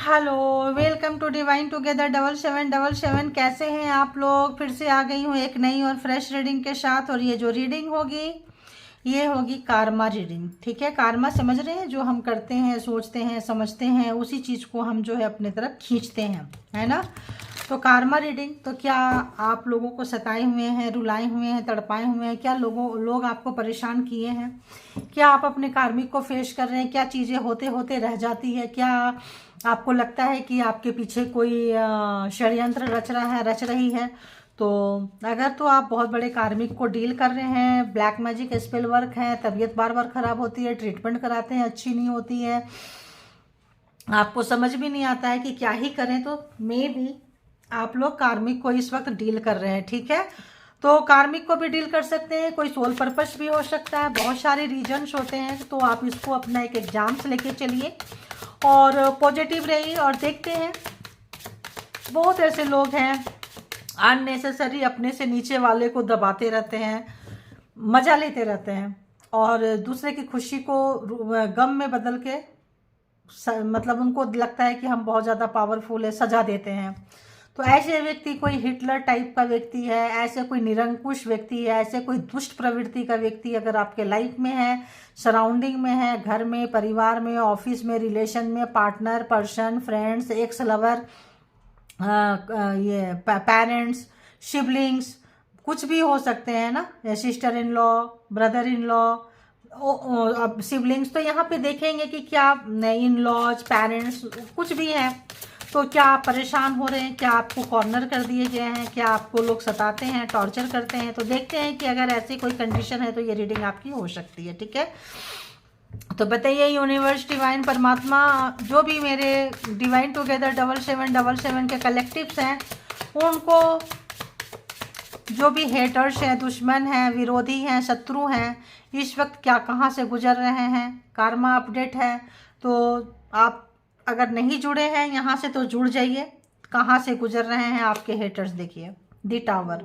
Hello, welcome to divine together 7777। कैसे हैं आप लोग? फिर से आ गई हूँ एक नई और फ्रेश रीडिंग के साथ। और ये जो रीडिंग होगी ये होगी कार्मा रीडिंग। ठीक है, कार्मा समझ रहे हैं? जो हम करते हैं, सोचते हैं, समझते हैं, उसी चीज़ को हम जो है अपने तरफ खींचते हैं, है ना। तो कार्मा रीडिंग, तो क्या आप लोगों को सताए हुए हैं, रुलाए हुए हैं, तड़पाए हुए हैं? क्या लोग आपको परेशान किए हैं? क्या आप अपने कार्मिक को फेस कर रहे हैं? क्या चीज़ें होते होते रह जाती है? क्या आपको लगता है कि आपके पीछे कोई षड्यंत्र रच रही है? तो अगर तो आप बहुत बड़े कार्मिक को डील कर रहे हैं, ब्लैक मैजिक स्पेल वर्क है, तबीयत बार बार खराब होती है, ट्रीटमेंट कराते हैं, अच्छी नहीं होती है, आपको समझ भी नहीं आता है कि क्या ही करें, तो मे भी आप लोग कार्मिक को इस वक्त डील कर रहे हैं। ठीक है, तो कार्मिक को भी डील कर सकते हैं, कोई सोल पर्पस भी हो सकता है, बहुत सारे रीजन्स होते हैं। तो आप इसको अपना एक एग्जाम से लेके चलिए और पॉजिटिव रहिए। और देखते हैं, बहुत ऐसे लोग हैं अननेसेसरी अपने से नीचे वाले को दबाते रहते हैं, मजा लेते रहते हैं और दूसरे की खुशी को गम में बदल के मतलब उनको लगता है कि हम बहुत ज़्यादा पावरफुल है, सजा देते हैं। तो ऐसे व्यक्ति कोई हिटलर टाइप का व्यक्ति है, ऐसे कोई निरंकुश व्यक्ति है, ऐसे कोई दुष्ट प्रवृत्ति का व्यक्ति अगर आपके लाइफ में है, सराउंडिंग में है, घर में, परिवार में, ऑफिस में, रिलेशन में, partner, person, friends, x lover, ये पेरेंट्स, सिबलिंग्स, कुछ भी हो सकते हैं ना, sister in law, brother in law, अब सिबलिंग्स, तो यहाँ पे देखेंगे कि क्या इन लॉज, पेरेंट्स, कुछ भी है। तो क्या आप परेशान हो रहे हैं? क्या आपको कॉर्नर कर दिए गए हैं? क्या आपको लोग सताते हैं, टॉर्चर करते हैं? तो देखते हैं कि अगर ऐसी कोई कंडीशन है तो ये रीडिंग आपकी हो सकती है। ठीक है, तो बताइए यूनिवर्स, डिवाइन, परमात्मा, जो भी मेरे डिवाइन टुगेदर 7777 के कलेक्टिव्स हैं, उनको जो भी हेटर्स हैं, दुश्मन हैं, विरोधी हैं, शत्रु हैं, इस वक्त क्या कहाँ से गुजर रहे हैं? कार्मा अपडेट है, तो आप अगर नहीं जुड़े हैं यहाँ से तो जुड़ जाइए। कहाँ से गुजर रहे हैं आपके हेटर्स? देखिए दी टावर,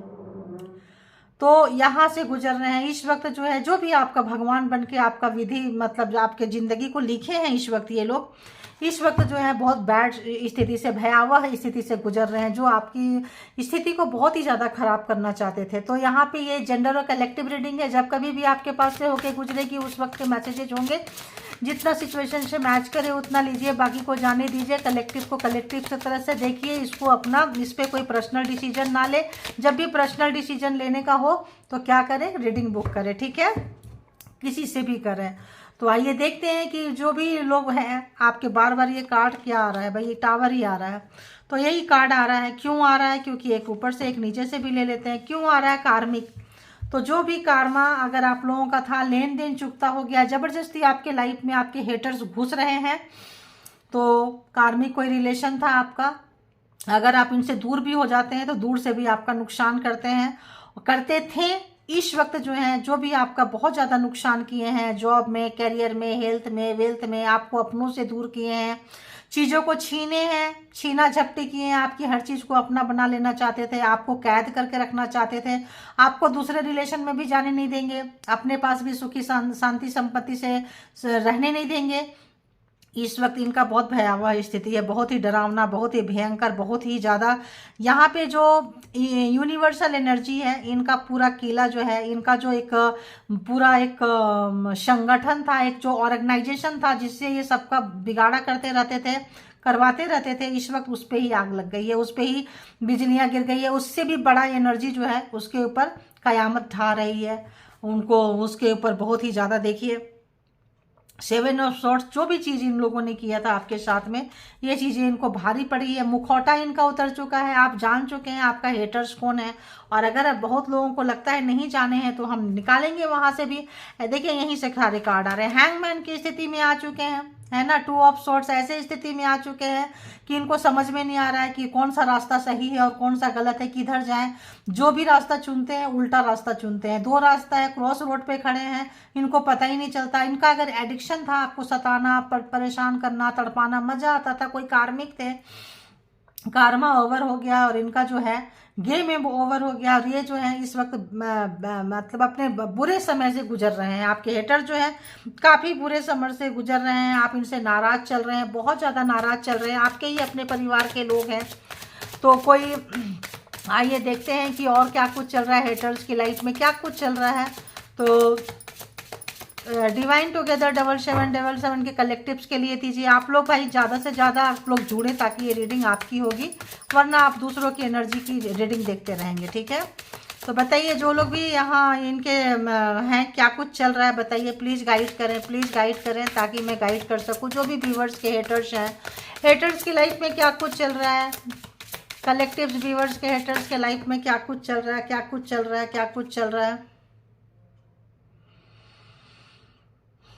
तो यहाँ से गुजर रहे हैं इस वक्त। जो है, जो भी आपका भगवान बन के आपका विधि मतलब जो आपके ज़िंदगी को लिखे हैं इस वक्त, ये लोग इस वक्त जो है बहुत बैड स्थिति से, भयावह स्थिति से गुजर रहे हैं, जो आपकी स्थिति को बहुत ही ज़्यादा ख़राब करना चाहते थे। तो यहाँ पे ये जेंडर और कलेक्टिव रीडिंग है। जब कभी भी आपके पास से होके गुजरेगी उस वक्त के मैसेजेज होंगे, जितना सिचुएशन से मैच करे उतना लीजिए, बाकी को जाने दीजिए। कलेक्टिव को कलेक्टिव की तरह से देखिए, इसको अपना, इस पर कोई पर्सनल डिसीजन ना ले। जब भी पर्सनल डिसीजन लेने का हो तो क्या करें? रीडिंग बुक करें। ठीक है, किसी से भी करें। तो आइए देखते हैं कि जो भी लोग हैं आपके, बार बार ये कार्ड क्या आ रहा है भाई? ये टावर ही आ रहा है। तो यही कार्ड आ रहा है। क्यों आ रहा है? क्योंकि एक ऊपर से एक नीचे से भी ले लेते हैं। क्यों आ रहा है? कार्मिक। तो जो भी कार्मा अगर आप लोगों का था, लेन देन चुकता हो गया, जबरदस्ती आपके लाइफ में आपके हेटर्स घुस रहे हैं, तो कार्मिक कोई रिलेशन था आपका, अगर आप इनसे दूर भी हो जाते हैं तो दूर से भी आपका नुकसान करते हैं, करते थे। इस वक्त जो है, जो भी आपका बहुत ज़्यादा नुकसान किए हैं, जॉब में, करियर में, हेल्थ में, वेल्थ में, आपको अपनों से दूर किए हैं, चीज़ों को छीने हैं, छीना झपटी किए हैं, आपकी हर चीज़ को अपना बना लेना चाहते थे, आपको कैद करके रखना चाहते थे, आपको दूसरे रिलेशन में भी जाने नहीं देंगे, अपने पास भी सुखी शांति संपत्ति से रहने नहीं देंगे। इस वक्त इनका बहुत भयावह स्थिति है, बहुत ही डरावना, बहुत ही भयंकर, बहुत ही ज़्यादा। यहाँ पे जो यूनिवर्सल एनर्जी है, इनका पूरा किला जो है, इनका जो एक पूरा एक संगठन था, एक जो ऑर्गेनाइजेशन था जिससे ये सबका बिगाड़ा करते रहते थे, करवाते रहते थे, इस वक्त उस पर ही आग लग गई है, उस पर ही बिजलियाँ गिर गई है। उससे भी बड़ा एनर्जी जो है उसके ऊपर कयामत ढा रही है उनको, उसके ऊपर बहुत ही ज़्यादा। देखिए 7 ऑफ सॉर्ट्स, जो भी चीज़ इन लोगों ने किया था आपके साथ में, ये चीज़ें इनको भारी पड़ी है। मुखौटा इनका उतर चुका है, आप जान चुके हैं आपका हेटर्स कौन है। और अगर बहुत लोगों को लगता है नहीं जाने हैं तो हम निकालेंगे वहां से भी। देखिए यहीं से सारे कार्ड आ रहे हैं, हैंगमैन की स्थिति में आ चुके हैं, है ना। 2 ऑफ सॉर्ट्स ऐसे स्थिति में आ चुके हैं कि इनको समझ में नहीं आ रहा है कि कौन सा रास्ता सही है और कौन सा गलत है, किधर जाएं। जो भी रास्ता चुनते हैं उल्टा रास्ता चुनते हैं। 2 रास्ता है, क्रॉस रोड पे खड़े हैं, इनको पता ही नहीं चलता। इनका अगर एडिक्शन था आपको सताना, परेशान करना, तड़पाना, मजा आता था, कोई कार्मिक थे, कार्मा ओवर हो गया और इनका जो है गेम में ओवर हो गया और ये जो है इस वक्त मतलब अपने बुरे समय से गुजर रहे हैं। आपके हेटर जो है काफ़ी बुरे समय से गुजर रहे हैं, आप इनसे नाराज़ चल रहे हैं, बहुत ज़्यादा नाराज़ चल रहे हैं, आपके ही अपने परिवार के लोग हैं। तो कोई आइए देखते हैं कि और क्या कुछ चल रहा है, हेटर्स की लाइफ में क्या कुछ चल रहा है। तो डिवाइन टुगेदर 7777 के कलेक्टिव्स के लिए दीजिए। आप लोग भाई ज़्यादा से ज़्यादा आप लोग जुड़े ताकि ये रीडिंग आपकी होगी, वरना आप दूसरों की एनर्जी की रीडिंग देखते रहेंगे, ठीक है। तो बताइए जो लोग भी यहाँ इनके हैं क्या कुछ चल रहा है बताइए, प्लीज़ गाइड करें, प्लीज़ गाइड करें ताकि मैं गाइड कर सकूँ। जो भी व्यूवर्स के हेटर्स हैं, हेटर्स की लाइफ में क्या कुछ चल रहा है, कलेक्टिव्स व्यूवर्स के हेटर्स के लाइफ में क्या कुछ चल रहा है, क्या कुछ चल रहा है, क्या कुछ चल रहा है।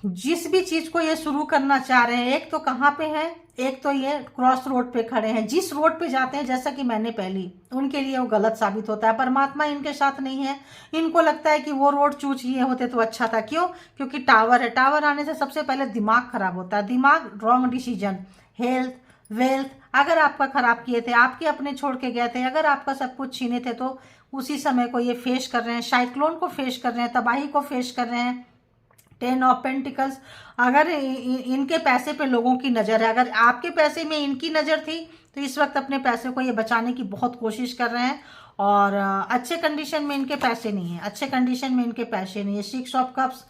जिस भी चीज को ये शुरू करना चाह रहे हैं, एक तो कहाँ पे है, एक तो ये क्रॉस रोड पे खड़े हैं। जिस रोड पे जाते हैं, जैसा कि मैंने पहली, उनके लिए वो गलत साबित होता है। परमात्मा इनके साथ नहीं है, इनको लगता है कि वो रोड चूज किए होते तो अच्छा था। क्यों? क्योंकि टावर है, टावर आने से सबसे पहले दिमाग खराब होता है, दिमाग, रॉन्ग डिसीजन, हेल्थ, वेल्थ अगर आपका खराब किए थे, आपके अपने छोड़ के गए थे, अगर आपका सब कुछ छीने थे, तो उसी समय को ये फेस कर रहे हैं, साइक्लोन को फेस कर रहे हैं, तबाही को फेस कर रहे हैं। 10 ऑफ पेंटिकल्स, अगर इनके पैसे पे लोगों की नज़र है, अगर आपके पैसे में इनकी नज़र थी तो इस वक्त अपने पैसे को ये बचाने की बहुत कोशिश कर रहे हैं। और अच्छे कंडीशन में इनके पैसे नहीं है, अच्छे कंडीशन में इनके पैसे नहीं है। 6 ऑफ कप्स,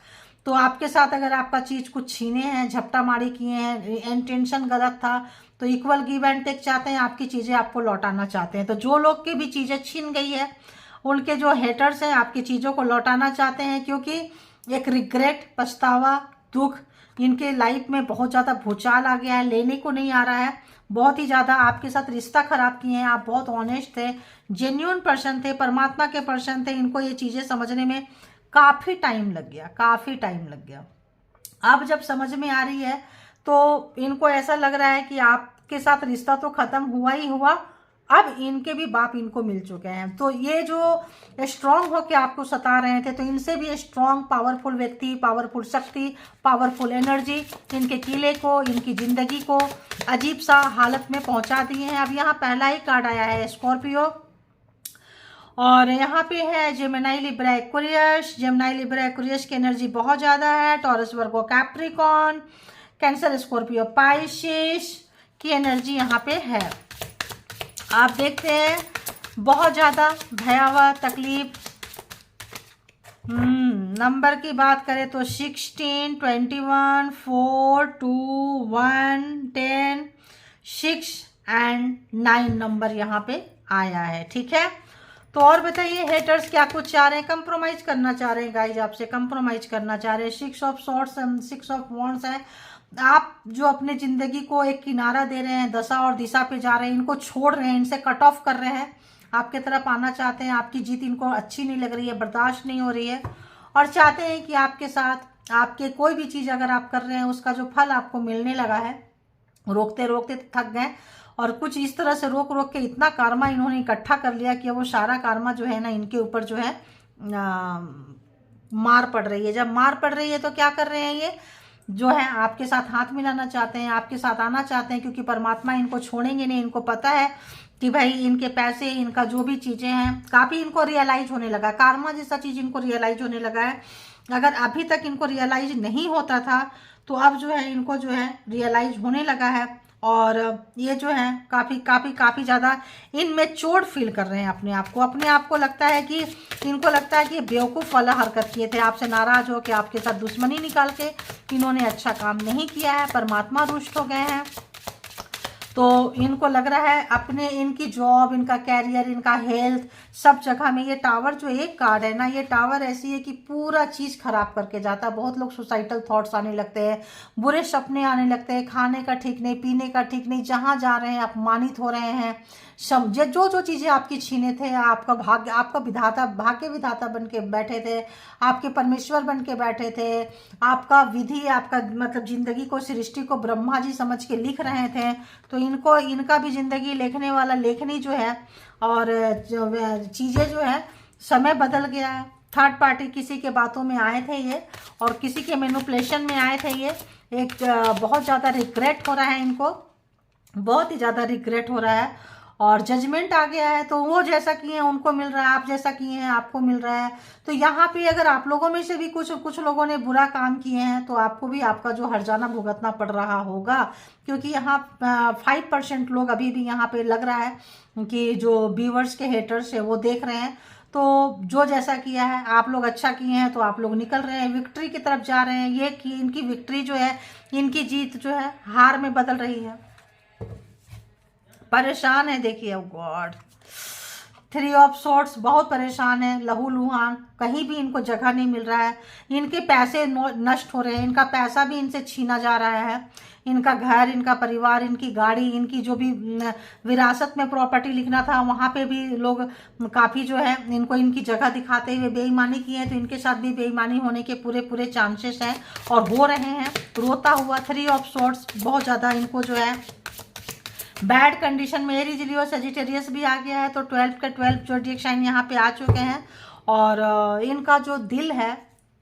तो आपके साथ अगर आपका चीज़ कुछ छीने हैं, झपटा मारी किए हैं, इंटेंशन गलत था, तो इक्वल गिव एंड टेक चाहते हैं, आपकी चीज़ें आपको लौटाना चाहते हैं। तो जो लोग की भी चीज़ें छीन गई है, उनके जो हेटर्स हैं आपकी चीज़ों को लौटाना चाहते हैं, क्योंकि एक रिग्रेट, पछतावा, दुख, इनके लाइफ में बहुत ज़्यादा भूचाल आ गया है, लेने को नहीं आ रहा है। बहुत ही ज़्यादा आपके साथ रिश्ता खराब किए हैं, आप बहुत ऑनेस्ट थे, जेन्युइन पर्सन थे, परमात्मा के पर्सन थे। इनको ये चीज़ें समझने में काफ़ी टाइम लग गया, काफ़ी टाइम लग गया। अब जब समझ में आ रही है तो इनको ऐसा लग रहा है कि आपके साथ रिश्ता तो ख़त्म हुआ ही हुआ, अब इनके भी बाप इनको मिल चुके हैं। तो ये जो स्ट्रांग होके आपको सता रहे थे, तो इनसे भी स्ट्रांग, पावरफुल व्यक्ति, पावरफुल शक्ति, पावरफुल एनर्जी इनके किले को, इनकी ज़िंदगी को अजीब सा हालत में पहुंचा दिए हैं। अब यहाँ पहला ही कार्ड आया है स्कॉर्पियो, और यहाँ पे है Gemini, Libra, Aquarius. Gemini, Libra, Aquarius की एनर्जी बहुत ज़्यादा है। टॉरस, वर्गो, कैप्रिकॉन, कैंसर, स्कॉर्पियो, पाइसिस की एनर्जी यहाँ पे है। आप देखते हैं बहुत ज़्यादा भयावह तकलीफ। नंबर की बात करें तो 16, 21, 4, 2, 1, 10, 6 एंड 9 नंबर यहाँ पे आया है, ठीक है। तो और बताइए हेटर्स क्या कुछ चाह रहे हैं, कंप्रोमाइज करना चाह रहे हैं गाइज, आपसे कंप्रोमाइज करना चाह रहे हैं। 6 ऑफ सॉर्ड्स, 6 ऑफ वॉन्ड्स है। आप जो अपने जिंदगी को एक किनारा दे रहे हैं, दशा और दिशा पे जा रहे हैं, इनको छोड़ रहे हैं, इनसे कट ऑफ कर रहे हैं, आपके तरफ आना चाहते हैं। आपकी जीत इनको अच्छी नहीं लग रही है, बर्दाश्त नहीं हो रही है, और चाहते हैं कि आपके साथ आपके कोई भी चीज़ अगर आप कर रहे हैं उसका जो फल आपको मिलने लगा है, रोकते रोकते थक गए, और कुछ इस तरह से रोक रोक के इतना कारमा इन्होंने इकट्ठा कर लिया कि वो सारा कारमा जो है ना इनके ऊपर जो है मार पड़ रही है। जब मार पड़ रही है तो क्या कर रहे हैं, ये जो है आपके साथ हाथ मिलाना चाहते हैं, आपके साथ आना चाहते हैं, क्योंकि परमात्मा इनको छोड़ेंगे नहीं। इनको पता है कि भाई इनके पैसे, इनका जो भी चीज़ें हैं, काफ़ी इनको रियलाइज होने लगा, कारमा जैसा चीज़ इनको रियलाइज होने लगा है। अगर अभी तक इनको रियलाइज नहीं होता था तो अब जो है इनको जो है रियलाइज होने लगा है, और ये जो है काफ़ी ज़्यादा इनमें चोट फील कर रहे हैं अपने आप को लगता है कि इनको लगता है कि बेवकूफ़ वाला हरकत किए थे, आपसे नाराज़ हो के आपके साथ दुश्मनी निकाल के इन्होंने अच्छा काम नहीं किया है, परमात्मा रुष्ट हो गए हैं। तो इनको लग रहा है अपने, इनकी जॉब, इनका कैरियर, इनका हेल्थ, सब जगह में ये टावर जो एक कार्ड है ना, ये टावर ऐसी है कि पूरा चीज़ खराब करके जाता है। बहुत लोग सुसाइडल थॉट्स आने लगते हैं, बुरे सपने आने लगते हैं, खाने का ठीक नहीं, पीने का ठीक नहीं, जहाँ जा रहे हैं अपमानित हो रहे हैं। समझे जो चीज़ें आपकी छीने थे, आपका भाग्य, आपका विधाता, भाग्य विधाता बन के बैठे थे, आपके परमेश्वर बन के बैठे थे, आपका विधि, आपका मतलब जिंदगी को, सृष्टि को ब्रह्मा जी समझ के लिख रहे थे। तो इनको, इनका भी जिंदगी लिखने वाला लेखनी जो है, और चीज़ें जो है, समय बदल गया है। थर्ड पार्टी किसी के बातों में आए थे ये, और किसी के मैनिपुलेशन में आए थे ये। एक बहुत ज़्यादा रिग्रेट हो रहा है इनको, बहुत ही ज़्यादा रिग्रेट हो रहा है। और जजमेंट आ गया है, तो वो जैसा किए हैं उनको मिल रहा है, आप जैसा किए हैं आपको मिल रहा है। तो यहाँ पे अगर आप लोगों में से भी कुछ कुछ लोगों ने बुरा काम किए हैं तो आपको भी आपका जो हर्जाना भुगतना पड़ रहा होगा, क्योंकि यहाँ 5% लोग अभी भी यहाँ पे लग रहा है कि जो व्यूअर्स के हेटर्स है वो देख रहे हैं। तो जो जैसा किया है, आप लोग अच्छा किए हैं तो आप लोग निकल रहे हैं, विक्ट्री की तरफ जा रहे हैं। ये कि इनकी विक्ट्री जो है, इनकी जीत जो है हार में बदल रही है। परेशान है, देखिए गॉड, 3 ऑफ सॉर्ड्स, बहुत परेशान है, लहूलुहान, कहीं भी इनको जगह नहीं मिल रहा है। इनके पैसे नष्ट हो रहे हैं, इनका पैसा भी इनसे छीना जा रहा है, इनका घर, इनका परिवार, इनकी गाड़ी, इनकी जो भी विरासत में प्रॉपर्टी लिखना था वहाँ पे भी लोग काफ़ी जो है इनको इनकी जगह दिखाते हुए बेईमानी की है। तो इनके साथ भी बेईमानी होने के पूरे पूरे चांसेस हैं और हो रहे हैं। रोता हुआ 3 ऑफ सॉर्ड्स, बहुत ज़्यादा इनको जो है बैड कंडीशन में। एरीज, लियो, सजिटेरियस भी आ गया है, तो 12 का 12 ज़ोडिएक साइन यहाँ पे आ चुके हैं। और इनका जो दिल है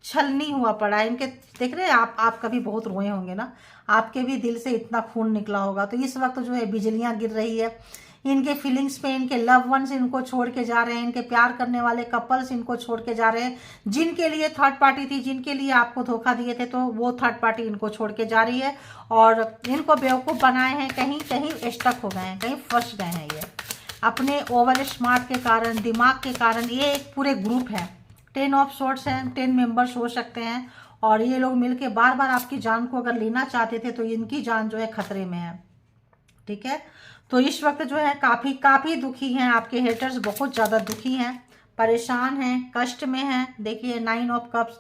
छलनी हुआ पड़ा है इनके, देख रहे हैं आप कभी बहुत रोए होंगे ना, आपके भी दिल से इतना खून निकला होगा। तो इस वक्त जो है बिजलियां गिर रही है इनके फीलिंग्स पे, इनके लव वंस इनको छोड़ के जा रहे हैं, इनके प्यार करने वाले कपल्स इनको छोड़ के जा रहे हैं, जिनके लिए थर्ड पार्टी थी, जिनके लिए आपको धोखा दिए थे, तो वो थर्ड पार्टी इनको छोड़ के जा रही है और इनको बेवकूफ़ बनाए हैं, कहीं कहीं स्टक हो गए हैं, कहीं फंस गए हैं ये अपने ओवर स्मार्ट के कारण, दिमाग के कारण। ये एक पूरे ग्रुप है, 10 ऑफ सॉर्ड्स हैं, 10 मेंबर्स हो सकते हैं और ये लोग मिलके बार बार आपकी जान को अगर लेना चाहते थे तो इनकी जान जो है खतरे में है, ठीक है। तो इस वक्त जो है काफ़ी दुखी हैं, आपके हेटर्स बहुत ज़्यादा दुखी हैं, परेशान हैं, कष्ट में हैं। देखिए 9 ऑफ कप्स,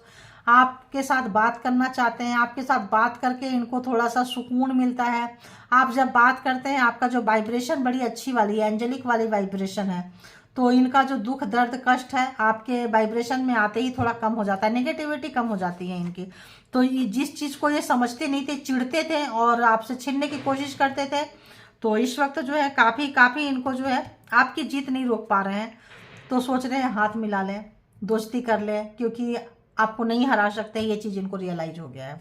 आपके साथ बात करना चाहते हैं, आपके साथ बात करके इनको थोड़ा सा सुकून मिलता है। आप जब बात करते हैं आपका जो वाइब्रेशन बड़ी अच्छी वाली एंजेलिक वाली वाइब्रेशन है, तो इनका जो दुख दर्द कष्ट है आपके वाइब्रेशन में आते ही थोड़ा कम हो जाता है, नेगेटिविटी कम हो जाती है इनकी। तो ये जिस चीज़ को ये समझते नहीं थे, चिढ़ते थे और आपसे छीनने की कोशिश करते थे, तो इस वक्त जो है काफ़ी इनको जो है आपकी जीत नहीं रोक पा रहे हैं। तो सोच रहे हैं हाथ मिला लें, दोस्ती कर लें, क्योंकि आपको नहीं हरा सकते, ये चीज़ इनको रियलाइज हो गया है।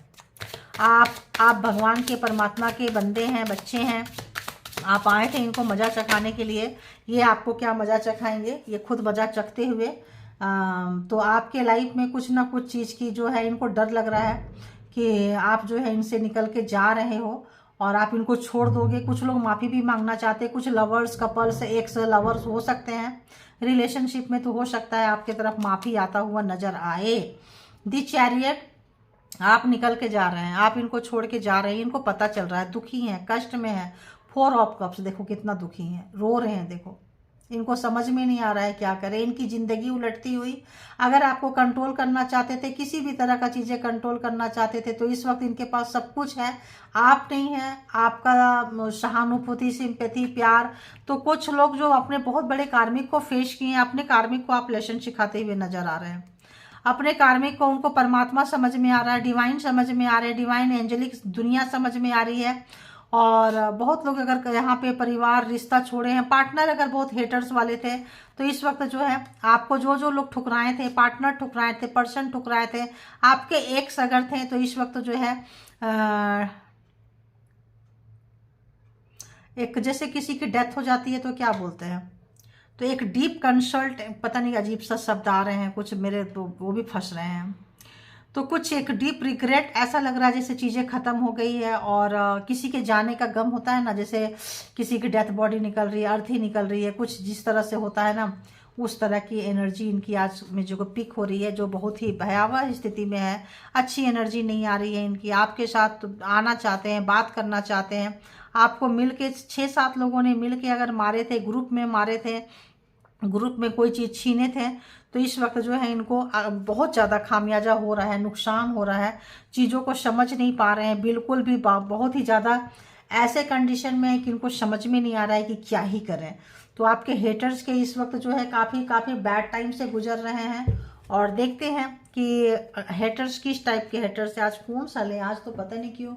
आप भगवान के, परमात्मा के बंदे हैं, बच्चे हैं, आप आए थे इनको मज़ा चखाने के लिए। ये आपको क्या मज़ा चखाएंगे, ये खुद मज़ा चखते हुए। तो आपके लाइफ में कुछ ना कुछ चीज़ की जो है इनको डर लग रहा है कि आप जो है इनसे निकल के जा रहे हो और आप इनको छोड़ दोगे। कुछ लोग माफ़ी भी मांगना चाहते हैं, कुछ लवर्स, कपल्स, एक्स लवर्स हो सकते हैं रिलेशनशिप में, तो हो सकता है आपके तरफ माफ़ी आता हुआ नज़र आए। दी चैरियट, आप निकल के जा रहे हैं, आप इनको छोड़ के जा रहे हैं, इनको पता चल रहा है, दुखी हैं, कष्ट में हैं। 4 ऑफ कप्स, देखो कितना दुखी हैं, रो रहे हैं, देखो इनको समझ में नहीं आ रहा है क्या करें, इनकी ज़िंदगी उलटती हुई। अगर आपको कंट्रोल करना चाहते थे, किसी भी तरह का चीज़ें कंट्रोल करना चाहते थे, तो इस वक्त इनके पास सब कुछ है, आप नहीं है, आपका सहानुभूति, सिंपैथी, प्यार। तो कुछ लोग जो अपने बहुत बड़े कार्मिक को फेस किए हैं, अपने कार्मिक को आप लेसन सिखाते हुए नजर आ रहे हैं, अपने कार्मिक को, उनको परमात्मा समझ में आ रहा है, डिवाइन समझ में आ रहे हैं, डिवाइन एंजेलिक दुनिया समझ में आ रही है। और बहुत लोग अगर यहाँ पे परिवार, रिश्ता छोड़े हैं, पार्टनर अगर बहुत हेटर्स वाले थे, तो इस वक्त जो है आपको जो जो लोग ठुकराए थे, पार्टनर ठुकराए थे, पर्सन ठुकराए थे, आपके एक्स अगर थे, तो इस वक्त जो है एक जैसे किसी की डेथ हो जाती है तो क्या बोलते हैं, तो एक डीप कंसल्ट, पता नहीं अजीब सा शब्द आ रहे हैं कुछ मेरे, तो वो भी फंस रहे हैं। तो कुछ एक डीप रिग्रेट, ऐसा लग रहा है जैसे चीज़ें ख़त्म हो गई है और किसी के जाने का गम होता है ना, जैसे किसी की डेथ बॉडी निकल रही है, अर्थ ही निकल रही है, कुछ जिस तरह से होता है ना, उस तरह की एनर्जी इनकी आज में जो पिक हो रही है, जो बहुत ही भयावह स्थिति में है। अच्छी एनर्जी नहीं आ रही है इनकी, आपके साथ आना चाहते हैं, बात करना चाहते हैं, आपको मिल के 6-7 लोगों ने मिल के अगर मारे थे, ग्रुप में मारे थे, ग्रुप में कोई चीज़ छीने थे, तो इस वक्त जो है इनको बहुत ज़्यादा खामियाजा हो रहा है, नुकसान हो रहा है, चीज़ों को समझ नहीं पा रहे हैं बिल्कुल भी, बहुत ही ज़्यादा ऐसे कंडीशन में है कि इनको समझ में नहीं आ रहा है कि क्या ही करें। तो आपके हेटर्स के इस वक्त जो है काफ़ी बैड टाइम से गुजर रहे हैं। और देखते हैं कि हेटर्स किस टाइप के हेटर्स है, आज कौन सा लें, आज तो पता नहीं क्यों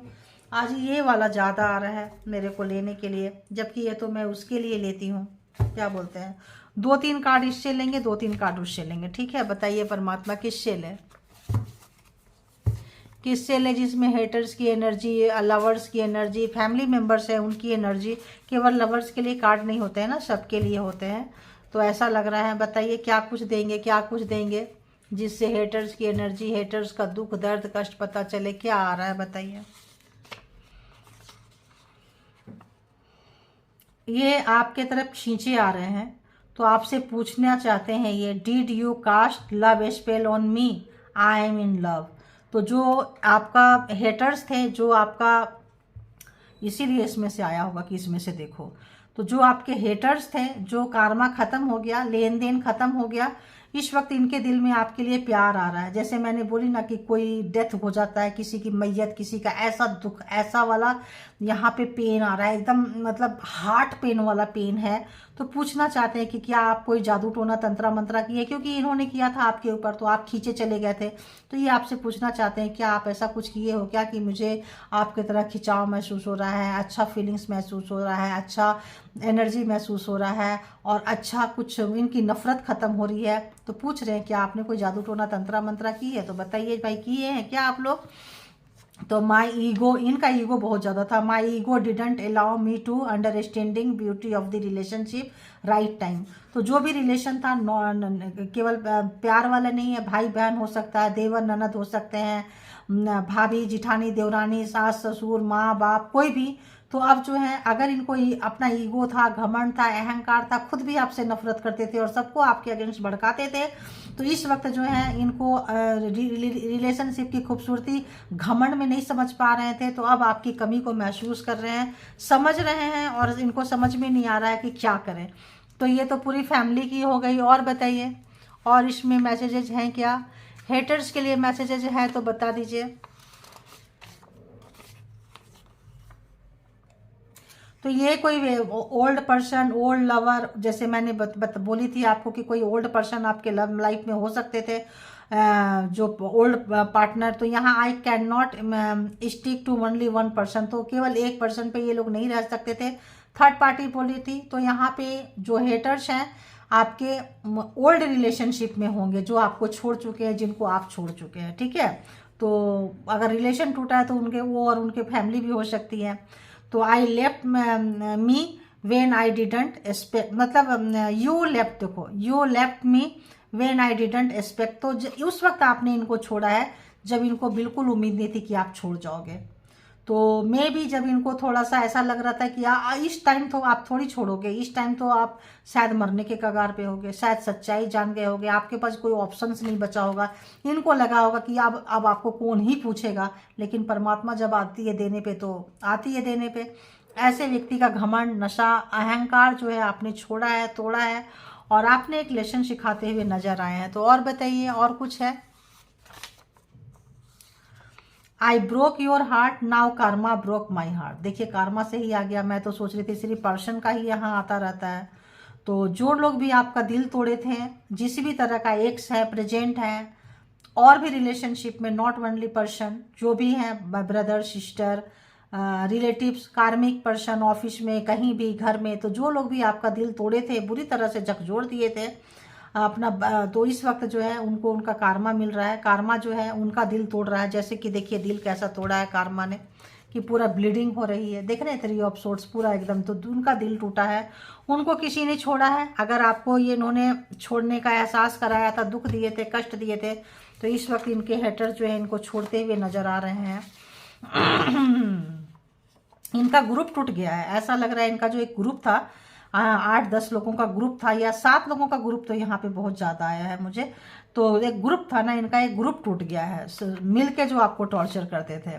आज ये वाला ज़्यादा आ रहा है मेरे को लेने के लिए, जबकि ये तो मैं उसके लिए लेती हूँ, क्या बोलते हैं, 2-3 कार्ड इससे लेंगे, 2-3 कार्ड उससे लेंगे, ठीक है। बताइए परमात्मा किससे लें। किससे ले, जिसमें हेटर्स की एनर्जी, लवर्स की एनर्जी, फैमिली मेम्बर्स है उनकी एनर्जी। केवल लवर्स के लिए कार्ड नहीं होते हैं ना, सबके लिए होते हैं। तो ऐसा लग रहा है, बताइए क्या कुछ देंगे, क्या कुछ देंगे जिससे हेटर्स की एनर्जी, हेटर्स का दुख दर्द कष्ट पता चले। क्या आ रहा है बताइए। ये आपके तरफ खींचे आ रहे हैं, तो आपसे पूछना चाहते हैं ये, did you cast love spell on me, I am in love. तो जो आपका हेटर्स थे, जो आपका, इसीलिए इसमें से आया होगा कि इसमें से देखो, तो जो आपके हेटर्स थे, जो कार्मा खत्म हो गया, लेन देन खत्म हो गया, इस वक्त इनके दिल में आपके लिए प्यार आ रहा है। जैसे मैंने बोली ना कि कोई डेथ हो जाता है, किसी की मैयत, किसी का ऐसा दुख, ऐसा वाला यहाँ पे पेन आ रहा है, एकदम मतलब हार्ट पेन वाला पेन है। तो पूछना चाहते हैं कि क्या आप कोई जादू टोना तंत्रा मंत्रा किए, क्योंकि इन्होंने किया था आपके ऊपर तो आप खींचे चले गए थे। तो ये आपसे पूछना चाहते हैं क्या आप ऐसा कुछ किए हो क्या, कि मुझे आपकी तरह खिंचाव महसूस हो रहा है, अच्छा फीलिंग्स महसूस हो रहा है, अच्छा एनर्जी महसूस हो रहा है, और अच्छा कुछ इनकी नफरत खत्म हो रही है। तो पूछ रहे हैं क्या आपने कोई जादू टोना तंत्रा मंत्रा की है। तो बताइए भाई, किए हैं क्या आप लोग। तो माई ईगो, इनका ईगो बहुत ज़्यादा था। My ego didn't allow me to understanding beauty of the relationship right time. तो जो भी रिलेशन था, केवल प्यार वाला नहीं है, भाई बहन हो सकता है, देवर ननद हो सकते हैं, भाभी जिठानी देवरानी, सास ससुर, माँ बाप, कोई भी। तो अब जो है, अगर इनको अपना ईगो था, घमंड था, अहंकार था, खुद भी आपसे नफरत करते थे और सबको आपके अगेंस्ट भड़काते थे। तो इस वक्त जो है इनको रिलेशनशिप की खूबसूरती घमंड में नहीं समझ पा रहे थे, तो अब आपकी कमी को महसूस कर रहे हैं, समझ रहे हैं, और इनको समझ में नहीं आ रहा है कि क्या करें। तो ये तो पूरी फैमिली की हो गई। और बताइए, और इसमें मैसेजेज हैं क्या, हेटर्स के लिए मैसेजेज हैं तो बता दीजिए। तो ये कोई ओल्ड पर्सन, ओल्ड लवर, जैसे मैंने बोली थी आपको कि कोई ओल्ड पर्सन आपके लव लाइफ में हो सकते थे, जो ओल्ड पार्टनर। तो यहाँ I can not stick to only one person, तो केवल एक पर्सन पे ये लोग नहीं रह सकते थे, थर्ड पार्टी बोली थी। तो यहाँ पे जो हेटर्स हैं आपके ओल्ड रिलेशनशिप में होंगे, जो आपको छोड़ चुके हैं, जिनको आप छोड़ चुके हैं, ठीक है। तो अगर रिलेशन टूटा है तो उनके, वो और उनके फैमिली भी हो सकती है। तो I left me when I didn't expect, मतलब यू लेफ्ट, देखो you left me when I didn't expect. तो उस वक्त आपने इनको छोड़ा है जब इनको बिल्कुल उम्मीद नहीं थी कि आप छोड़ जाओगे। तो मे भी जब इनको थोड़ा सा ऐसा लग रहा था कि इस टाइम तो आप थोड़ी छोड़ोगे, इस टाइम तो आप शायद मरने के कगार पे होगे, शायद सच्चाई जान गए होगे, आपके पास कोई ऑप्शंस नहीं बचा होगा। इनको लगा होगा कि अब आपको कौन ही पूछेगा, लेकिन परमात्मा जब आती है देने पे तो आती है देने पे। ऐसे व्यक्ति का घमंड, नशा, अहंकार जो है आपने छोड़ा है, तोड़ा है, और आपने एक लेसन सिखाते हुए नजर आए हैं। तो और बताइए, और कुछ है। I broke your heart, now Karma broke my heart. देखिए कार्मा से ही आ गया, मैं तो सोच रही थी सिर्फ पर्सन का ही यहाँ आता रहता है। तो जो लोग भी आपका दिल तोड़े थे, जिस भी तरह का एक्स है, प्रेजेंट है, और भी रिलेशनशिप में, नॉट ओनली पर्सन, जो भी है, ब्रदर सिस्टर, रिलेटिव्स, कार्मिक पर्सन, ऑफिस में, कहीं भी, घर में, तो जो लोग भी आपका दिल तोड़े थे, बुरी तरह से झकझोर दिए थे अपना, तो इस वक्त जो है उनको उनका कार्मा मिल रहा है। कार्मा जो है उनका दिल तोड़ रहा है। जैसे कि देखिए दिल कैसा तोड़ा है कार्मा ने, कि पूरा ब्लीडिंग हो रही है, देख रहे हैं 3 ऑफ सोर्ट्स पूरा एकदम, तो उनका दिल टूटा है। उनको किसी ने छोड़ा है। अगर आपको ये इन्होंने छोड़ने का एहसास कराया था, दुख दिए थे, कष्ट दिए थे, तो इस वक्त इनके हेटर जो है इनको छोड़ते हुए नजर आ रहे हैं। इनका ग्रुप टूट गया है, ऐसा लग रहा है। इनका जो एक ग्रुप था, 8-10 लोगों का ग्रुप था, या 7 लोगों का ग्रुप, तो यहाँ पे बहुत ज़्यादा आया है मुझे। तो एक ग्रुप था ना इनका, एक ग्रुप टूट गया है, मिल के जो आपको टॉर्चर करते थे।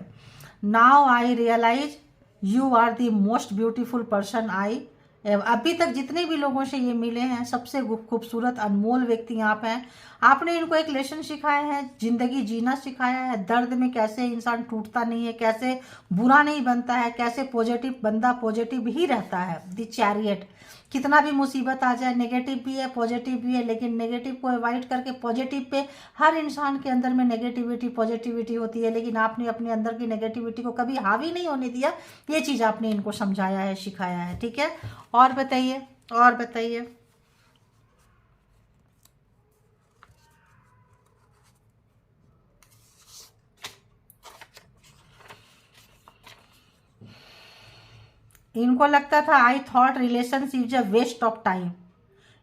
Now I realise you are the most beautiful person I, अभी तक जितने भी लोगों से ये मिले हैं, सबसे खूबसूरत अनमोल व्यक्ति आप हैं। आपने इनको एक लेसन सिखाया है, जिंदगी जीना सिखाया है, दर्द में कैसे इंसान टूटता नहीं है, कैसे बुरा नहीं बनता है, कैसे पॉजिटिव बंदा पॉजिटिव ही रहता है। द चैरियट, कितना भी मुसीबत आ जाए, नेगेटिव भी है पॉजिटिव भी है, लेकिन नेगेटिव को अवॉइड करके पॉजिटिव पे, हर इंसान के अंदर में नेगेटिविटी पॉजिटिविटी होती है, लेकिन आपने अपने अंदर की नेगेटिविटी को कभी हावी नहीं होने दिया। ये चीज़ आपने इनको समझाया है, सिखाया है, ठीक है। और बताइए, और बताइए। इनको लगता था I thought relationship is a waste of time.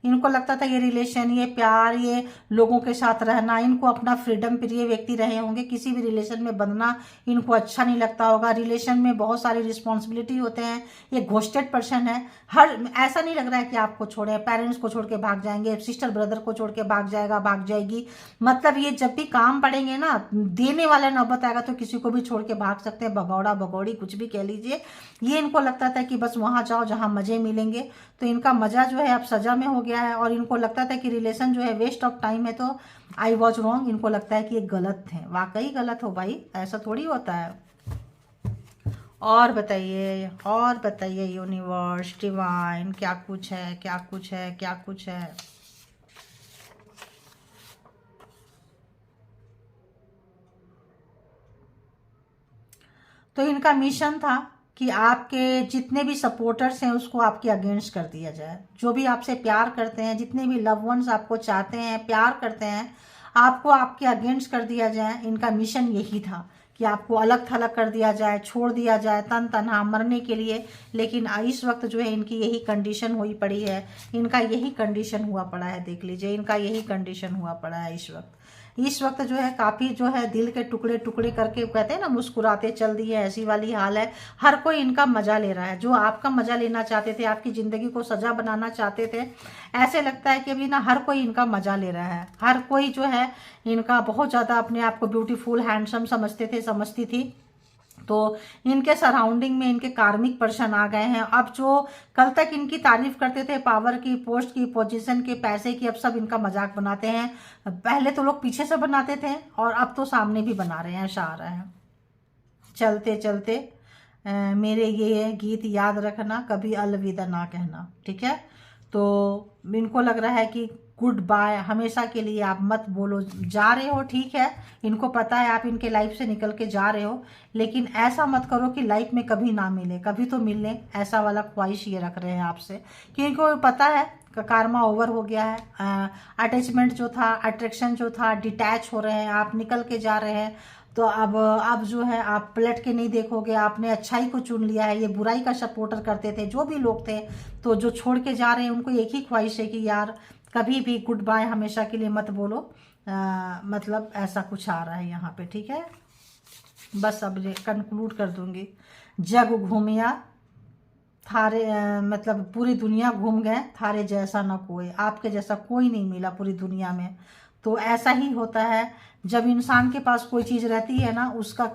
इनको लगता था ये रिलेशन, ये प्यार, ये लोगों के साथ रहना, इनको अपना फ्रीडम प्रिय व्यक्ति रहे होंगे, किसी भी रिलेशन में बंधना इनको अच्छा नहीं लगता होगा। रिलेशन में बहुत सारी रिस्पॉन्सिबिलिटी होते हैं, ये घोस्टेड पर्सन है। हर ऐसा नहीं लग रहा है कि आपको छोड़े, पेरेंट्स को छोड़ के भाग जाएंगे, सिस्टर ब्रदर को छोड़ के भाग जाएगा, भाग जाएगी। मतलब ये जब भी काम पड़ेंगे ना, देने वाला नौबत आएगा तो किसी को भी छोड़ के भाग सकते हैं, भगौड़ा भगौड़ी कुछ भी कह लीजिए। ये इनको लगता था कि बस वहां जाओ जहां मजे मिलेंगे। तो इनका मजा जो है अब सजा में हो गया है, और इनको लगता था कि रिलेशन जो है वेस्ट ऑफ टाइम है। तो आई वॉज रॉन्ग, इनको लगता है कि ये गलत है। वाकई गलत हो भाई, ऐसा थोड़ी होता है। और बताइए, और बताइए यूनिवर्स डिवाइन, क्या कुछ है, क्या कुछ है, क्या कुछ है। तो इनका मिशन था कि आपके जितने भी सपोर्टर्स हैं उसको आपके अगेंस्ट कर दिया जाए। जो भी आपसे प्यार करते हैं, जितने भी लव वंस आपको चाहते हैं, प्यार करते हैं, आपको आपके अगेंस्ट कर दिया जाए। इनका मिशन यही था कि आपको अलग थलग कर दिया जाए, छोड़ दिया जाए तन तनहा मरने के लिए। लेकिन इस वक्त जो है इनकी यही कंडीशन हुई पड़ी है, इनका यही कंडीशन हुआ पड़ा है। देख लीजिए, इनका यही कंडीशन हुआ पड़ा है इस वक्त। इस वक्त जो है काफ़ी जो है दिल के टुकड़े टुकड़े करके, कहते हैं ना मुस्कुराते चल दिए, ऐसी वाली हाल है। हर कोई इनका मजा ले रहा है। जो आपका मजा लेना चाहते थे, आपकी ज़िंदगी को सजा बनाना चाहते थे, ऐसे लगता है कि अभी ना हर कोई इनका मजा ले रहा है। हर कोई जो है इनका बहुत ज़्यादा अपने आप को ब्यूटीफुल हैंडसम समझते थे, समझती थी। तो इनके सराउंडिंग में इनके कार्मिक पर्सन आ गए हैं। अब जो कल तक इनकी तारीफ करते थे, पावर की, पोस्ट की, पोजीशन के, पैसे की, अब सब इनका मजाक बनाते हैं। पहले तो लोग पीछे से बनाते थे और अब तो सामने भी बना रहे हैं, ऐसा आ रहा है। चलते चलते मेरे ये गीत याद रखना, कभी अलविदा ना कहना, ठीक है। तो इनको लग रहा है कि गुड बाय, हमेशा के लिए आप मत बोलो। जा रहे हो ठीक है, इनको पता है आप इनके लाइफ से निकल के जा रहे हो, लेकिन ऐसा मत करो कि लाइफ में कभी ना मिले, कभी तो मिलने, ऐसा वाला ख्वाहिश ये रख रहे हैं आपसे। क्योंकि इनको पता है कारमा ओवर हो गया है। अटैचमेंट जो था, अट्रैक्शन जो था, डिटैच हो रहे हैं, आप निकल के जा रहे हैं। तो अब जो है आप पलट के नहीं देखोगे, आपने अच्छाई को चुन लिया है। ये बुराई का सपोर्टर करते थे जो भी लोग थे, तो जो छोड़ के जा रहे हैं उनको एक ही ख्वाहिश है कि यार कभी भी गुड बाय हमेशा के लिए मत बोलो। मतलब ऐसा कुछ आ रहा है यहाँ पे, ठीक है। बस अब कंक्लूड कर दूंगी। जग घूमिया थारे, मतलब पूरी दुनिया घूम गए, थारे जैसा ना कोई, आपके जैसा कोई नहीं मिला पूरी दुनिया में। तो ऐसा ही होता है, जब इंसान के पास कोई चीज़ रहती है ना, उसका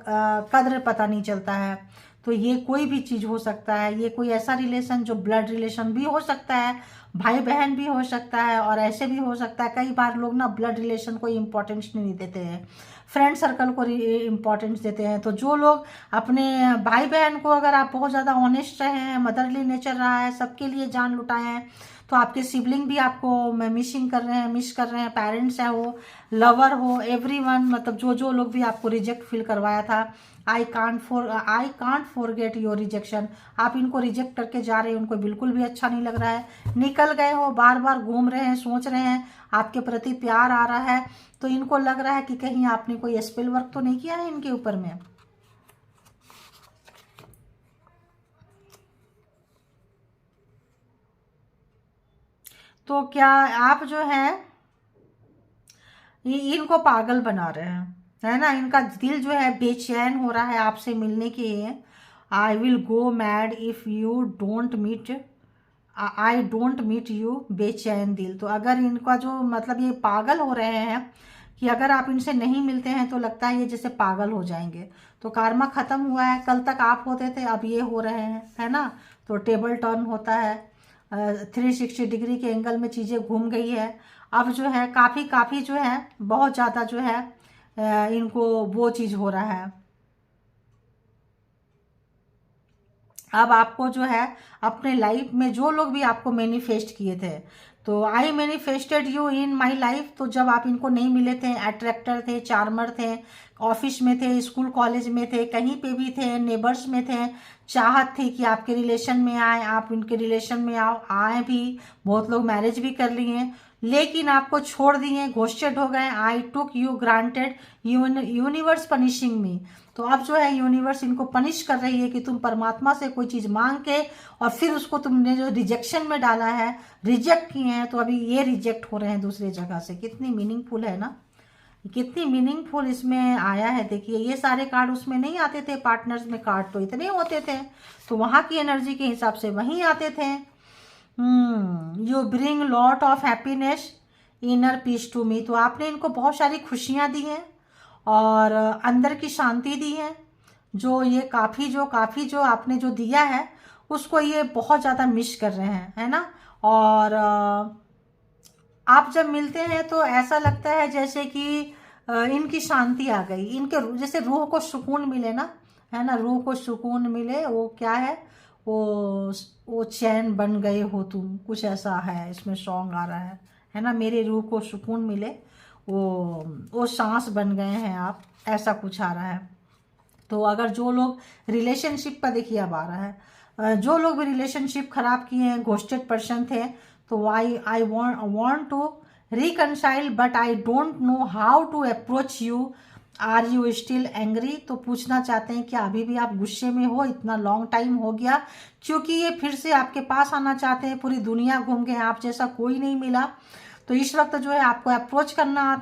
कद्र पता नहीं चलता है। तो ये कोई भी चीज़ हो सकता है, ये कोई ऐसा रिलेशन जो ब्लड रिलेशन भी हो सकता है, भाई बहन भी हो सकता है, और ऐसे भी हो सकता है। कई बार लोग ना ब्लड रिलेशन को इम्पोर्टेंस नहीं देते हैं, फ्रेंड सर्कल को इम्पोर्टेंस देते हैं। तो जो लोग अपने भाई बहन को, अगर आप बहुत ज़्यादा ऑनेस्ट रहे हैं, मदरली नेचर रहा है, सबके लिए जान लुटाए हैं, तो आपके सिबलिंग भी आपको मिसिंग कर रहे हैं, मिस कर रहे हैं, पेरेंट्स है हो, लवर हो, एवरीवन, मतलब जो जो लोग भी आपको रिजेक्ट फील करवाया था, I can't forget your rejection. आप इनको रिजेक्ट करके जा रहे हैं, उनको बिल्कुल भी अच्छा नहीं लग रहा है। निकल गए हो, बार बार घूम रहे हैं, सोच रहे हैं, आपके प्रति प्यार आ रहा है, तो इनको लग रहा है कि कहीं आपने कोई स्पेल वर्क तो नहीं किया है इनके ऊपर में। तो क्या आप जो है इनको पागल बना रहे हैं, है ना। इनका दिल जो है बेचैन हो रहा है आपसे मिलने के लिए। I will go mad if you don't meet, I don't meet you, बेचैन दिल। तो अगर इनका जो मतलब ये पागल हो रहे हैं कि अगर आप इनसे नहीं मिलते हैं तो लगता है ये जैसे पागल हो जाएंगे। तो कार्मा खत्म हुआ है, कल तक आप होते थे, अब ये हो रहे हैं, है ना। तो टेबल टर्न होता है, 360 डिग्री के एंगल में चीज़ें घूम गई है। अब जो है काफ़ी काफ़ी जो है बहुत ज़्यादा जो है इनको वो चीज़ हो रहा है। अब आपको जो है अपने लाइफ में जो लोग भी आपको मैनिफेस्ट किए थे, तो आई manifested you in my life, तो जब आप इनको नहीं मिले थे, अट्रैक्टर थे, चार्मर थे, ऑफिस में थे, स्कूल कॉलेज में थे, कहीं पे भी थे, नेबर्स में थे, चाहत थी कि आपके रिलेशन में आए, आप इनके रिलेशन में आओ, आए भी, बहुत लोग मैरिज भी कर लिए, लेकिन आपको छोड़ दिए, घोस्टेड हो गए। I took you granted, universe punishing me, तो अब जो है यूनिवर्स इनको पनिश कर रही है कि तुम परमात्मा से कोई चीज़ मांग के और फिर उसको तुमने जो रिजेक्शन में डाला है, रिजेक्ट किए हैं, तो अभी ये रिजेक्ट हो रहे हैं दूसरी जगह से। कितनी मीनिंगफुल है ना, कितनी मीनिंगफुल इसमें आया है। देखिए ये सारे कार्ड उसमें नहीं आते थे, पार्टनर्स में कार्ड तो इतने होते थे, तो वहाँ की एनर्जी के हिसाब से वहीं आते थे। You bring lot of happiness, inner peace to me, तो आपने इनको बहुत सारी खुशियाँ दी हैं और अंदर की शांति दी है। जो ये काफ़ी जो आपने जो दिया है उसको ये बहुत ज़्यादा मिस कर रहे हैं, है ना। और आप जब मिलते हैं तो ऐसा लगता है जैसे कि इनकी शांति आ गई, इनके जैसे रूह को सुकून मिले ना, है ना, रूह को सुकून मिले, वो क्या है, वो चैन बन गए हो तुम, कुछ ऐसा है इसमें सॉन्ग आ रहा है ना, मेरे रूह को सुकून मिले, वो सांस बन गए हैं आप, ऐसा कुछ आ रहा है। तो अगर जो लोग रिलेशनशिप का, देखिए अब आ रहा है, जो लोग भी रिलेशनशिप खराब किए हैं, घोस्टेड पर्सन थे, तो I want to reconcile but I don't know how to approach you, are you still angry, तो पूछना चाहते हैं कि अभी भी आप गुस्से में हो, इतना लॉन्ग टाइम हो गया, क्योंकि ये फिर से आपके पास आना चाहते हैं, पूरी दुनिया घूम गए, आप जैसा कोई नहीं मिला, तो इस वक्त जो है आपको अप्रोच करना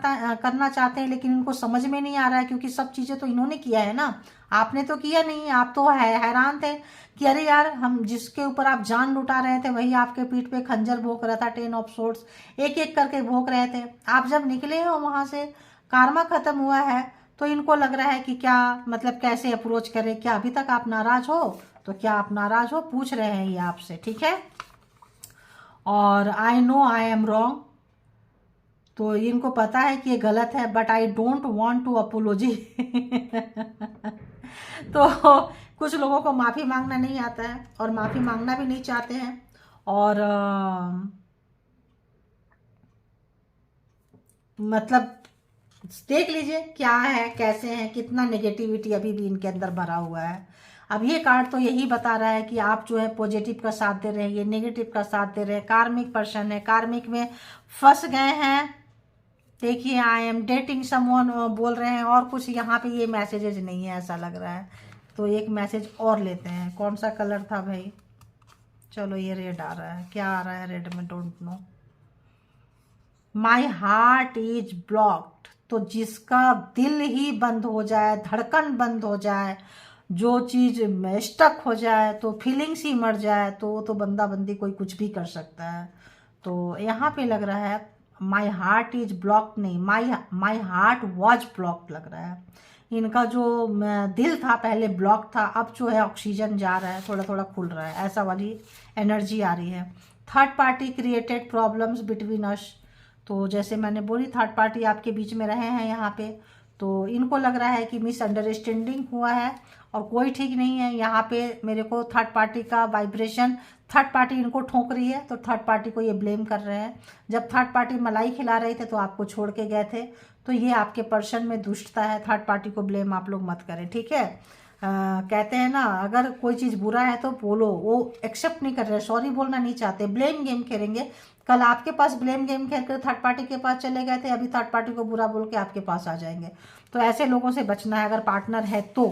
चाहते हैं, लेकिन इनको समझ में नहीं आ रहा है, क्योंकि सब चीज़ें तो इन्होंने किया है ना, आपने तो किया नहीं। आप तो हैरान थे कि अरे यार, हम जिसके ऊपर आप जान लुटा रहे थे वही आपके पीठ पे खंजर भोंक रहा था, 10 ऑफ सोर्ड्स एक एक करके भोंक रहे थे। आप जब निकले हो वहां से, कार्मा खत्म हुआ है, तो इनको लग रहा है कि क्या मतलब कैसे अप्रोच करें, क्या अभी तक आप नाराज हो, तो क्या आप नाराज हो, पूछ रहे हैं ये आपसे, ठीक है। और I know I am wrong, तो इनको पता है कि ये गलत है, but I don't want to apology तो कुछ लोगों को माफ़ी मांगना नहीं आता है और माफ़ी मांगना भी नहीं चाहते हैं। और मतलब देख लीजिए क्या है, कैसे हैं, कितना नेगेटिविटी अभी भी इनके अंदर भरा हुआ है। अब ये कार्ड तो यही बता रहा है कि आप जो है पॉजिटिव का साथ दे रहे हैं, ये नेगेटिव का साथ दे रहे हैं। कार्मिक पर्सन है, कार्मिक में फंस गए हैं। देखिए आई एम डेटिंग समवन बोल रहे हैं, और कुछ यहाँ पे ये मैसेजेज नहीं है ऐसा लग रहा है। तो एक मैसेज और लेते हैं, कौन सा कलर था भाई, चलो ये रेड आ रहा है, क्या आ रहा है रेड में, don't know. My heart is blocked, तो जिसका दिल ही बंद हो जाए, धड़कन बंद हो जाए, जो चीज़ स्टक हो जाए, तो फीलिंग्स ही मर जाए, तो वो तो बंदा बंदी कोई कुछ भी कर सकता है। तो यहाँ पे लग रहा है माई हार्ट इज ब्लॉक्ड, नहीं, माई हार्ट वॉज ब्लॉक्ड लग रहा है। इनका जो दिल था पहले ब्लॉक था, अब जो है ऑक्सीजन जा रहा है, थोड़ा थोड़ा खुल रहा है, ऐसा वाली एनर्जी आ रही है। Third party created problems between us, तो जैसे मैंने बोली थर्ड पार्टी आपके बीच में रहे हैं यहाँ पे, तो इनको लग रहा है कि मिसअंडरस्टैंडिंग हुआ है और कोई ठीक नहीं है। यहाँ पे मेरे को थर्ड पार्टी का वाइब्रेशन, थर्ड पार्टी इनको ठोक रही है, तो थर्ड पार्टी को ये ब्लेम कर रहे हैं। जब थर्ड पार्टी मलाई खिला रहे थे तो आपको छोड़ के गए थे, तो ये आपके पर्सन में दुष्टता है। थर्ड पार्टी को ब्लेम आप लोग मत करें, ठीक है। कहते हैं ना, अगर कोई चीज़ बुरा है तो बोलो, वो एक्सेप्ट नहीं कर रहे, सॉरी बोलना नहीं चाहते, ब्लेम गेम खेलेंगे। कल आपके पास ब्लेम गेम खेल कर थर्ड पार्टी के पास चले गए थे, अभी थर्ड पार्टी को बुरा बोल के आपके पास आ जाएंगे। तो ऐसे लोगों से बचना है। अगर पार्टनर है तो,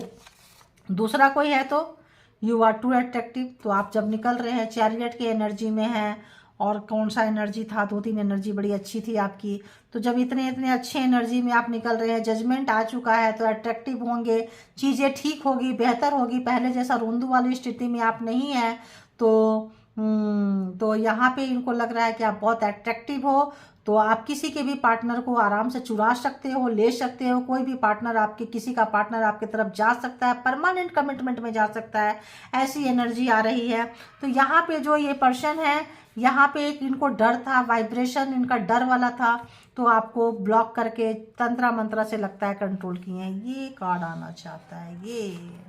दूसरा कोई है तो यू आर टू अट्रैक्टिव, तो आप जब निकल रहे हैं चैरियट की एनर्जी में हैं, और कौन सा एनर्जी था, 2-3 एनर्जी बड़ी अच्छी थी आपकी, तो जब इतने इतने अच्छे एनर्जी में आप निकल रहे हैं, जजमेंट आ चुका है, तो अट्रैक्टिव होंगे, चीज़ें ठीक होगी, बेहतर होगी, पहले जैसा रोंदू वाली स्थिति में आप नहीं हैं। तो यहाँ पे इनको लग रहा है कि आप बहुत अट्रैक्टिव हो, तो आप किसी के भी पार्टनर को आराम से चुरा सकते हो, ले सकते हो। कोई भी पार्टनर आपके, किसी का पार्टनर आपकी तरफ जा सकता है, परमानेंट कमिटमेंट में जा सकता है, ऐसी एनर्जी आ रही है। तो यहाँ पे जो ये पर्सन है, यहाँ पे एक इनको डर था, वाइब्रेशन इनका डर वाला था, तो आपको ब्लॉक करके तंत्रा मंत्रा से लगता है कंट्रोल किए हैं। ये कार्ड आना चाहता है, ये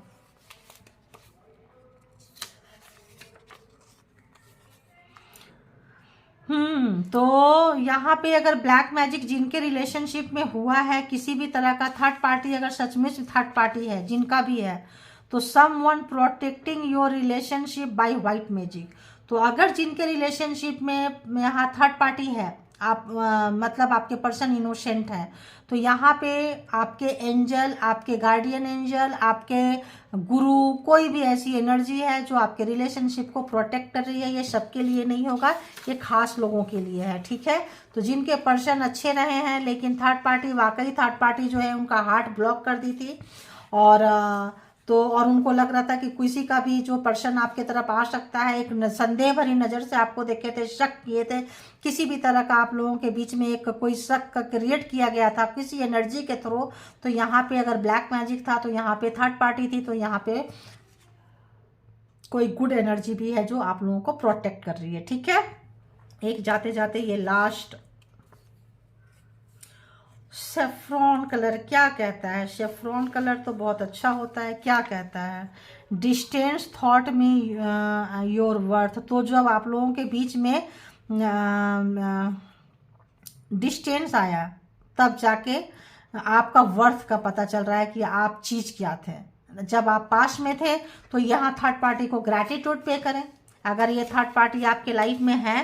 तो यहाँ पे अगर ब्लैक मैजिक जिनके रिलेशनशिप में हुआ है, किसी भी तरह का थर्ड पार्टी, अगर सच में थर्ड पार्टी है, जिनका भी है, तो someone protecting your relationship by white magic. तो अगर जिनके रिलेशनशिप में यहाँ थर्ड पार्टी है, आप मतलब आपके पर्सन इनोसेंट है, तो यहाँ पे आपके एंजल, आपके गार्डियन एंजल, आपके गुरु, कोई भी ऐसी एनर्जी है जो आपके रिलेशनशिप को प्रोटेक्ट कर रही है। ये सबके लिए नहीं होगा, ये खास लोगों के लिए है, ठीक है। तो जिनके पर्सन अच्छे रहे हैं, लेकिन थर्ड पार्टी, वाकई थर्ड पार्टी जो है उनका हार्ट ब्लॉक कर दी थी, और और उनको लग रहा था कि किसी का भी जो पर्सन आपके तरफ आ सकता है, एक संदेह भरी नज़र से आपको देखे थे, शक किए थे, किसी भी तरह का आप लोगों के बीच में एक कोई शक का क्रिएट किया गया था किसी एनर्जी के थ्रू। तो यहाँ पे अगर ब्लैक मैजिक था, तो यहाँ पे थर्ड पार्टी थी, तो यहाँ पे कोई गुड एनर्जी भी है जो आप लोगों को प्रोटेक्ट कर रही है, ठीक है। एक जाते जाते ये लास्ट सेफ्रॉन कलर क्या कहता है? सेफ्रॉन कलर तो बहुत अच्छा होता है। क्या कहता है? डिस्टेंस थॉट में योर वर्थ। तो जब आप लोगों के बीच में डिस्टेंस आया, तब जाके आपका वर्थ का पता चल रहा है कि आप चीज़ क्या थे। जब आप पास में थे, तो यहाँ थर्ड पार्टी को ग्रैटिट्यूड पे करें। अगर ये थर्ड पार्टी आपके लाइफ में है,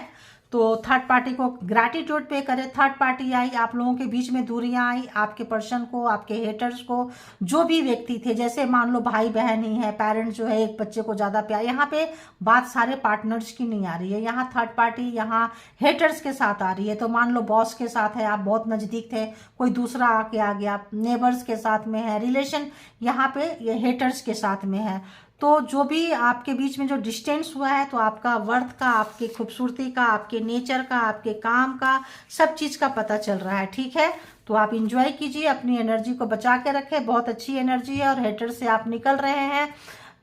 तो थर्ड पार्टी को ग्रैटिट्यूड पे करें। थर्ड पार्टी आई, आप लोगों के बीच में दूरियां आई, आपके पर्सन को, आपके हेटर्स को, जो भी व्यक्ति थे, जैसे मान लो भाई बहन ही है, पेरेंट्स जो है एक बच्चे को ज़्यादा प्यार, यहाँ पे बात सारे पार्टनर्स की नहीं आ रही है, यहाँ थर्ड पार्टी यहाँ हेटर्स के साथ आ रही है। तो मान लो बॉस के साथ है, आप बहुत नज़दीक थे, कोई दूसरा आके आ गया, नेबर्स के साथ में है, रिलेशन यहाँ पे ये हेटर्स के साथ में है। तो जो भी आपके बीच में जो डिस्टेंस हुआ है, तो आपका वर्थ का, आपकी खूबसूरती का, आपके नेचर का, आपके काम का, सब चीज़ का पता चल रहा है, ठीक है। तो आप इंजॉय कीजिए, अपनी एनर्जी को बचा के रखें, बहुत अच्छी एनर्जी है, और हेटर से आप निकल रहे हैं।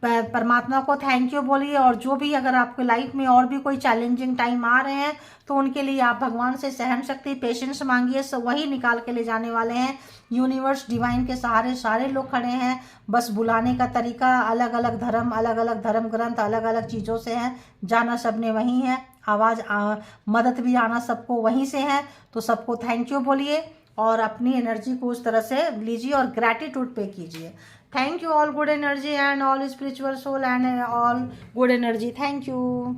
परमात्मा को थैंक यू बोलिए, और जो भी अगर आपके लाइफ में और भी कोई चैलेंजिंग टाइम आ रहे हैं, तो उनके लिए आप भगवान से सहन शक्ति, पेशेंस मांगिए, सब वही निकाल के ले जाने वाले हैं। यूनिवर्स डिवाइन के सहारे सारे लोग खड़े हैं, बस बुलाने का तरीका अलग अलग धर्म ग्रंथ अलग अलग चीज़ों से हैं, जाना सबने वही है, आवाज़ मदद भी आना सबको वहीं से है। तो सबको थैंक यू बोलिए, और अपनी एनर्जी को उस तरह से लीजिए, और ग्रैटिट्यूड पे कीजिए। Thank you all good energy and all spiritual soul and all good energy. Thank you.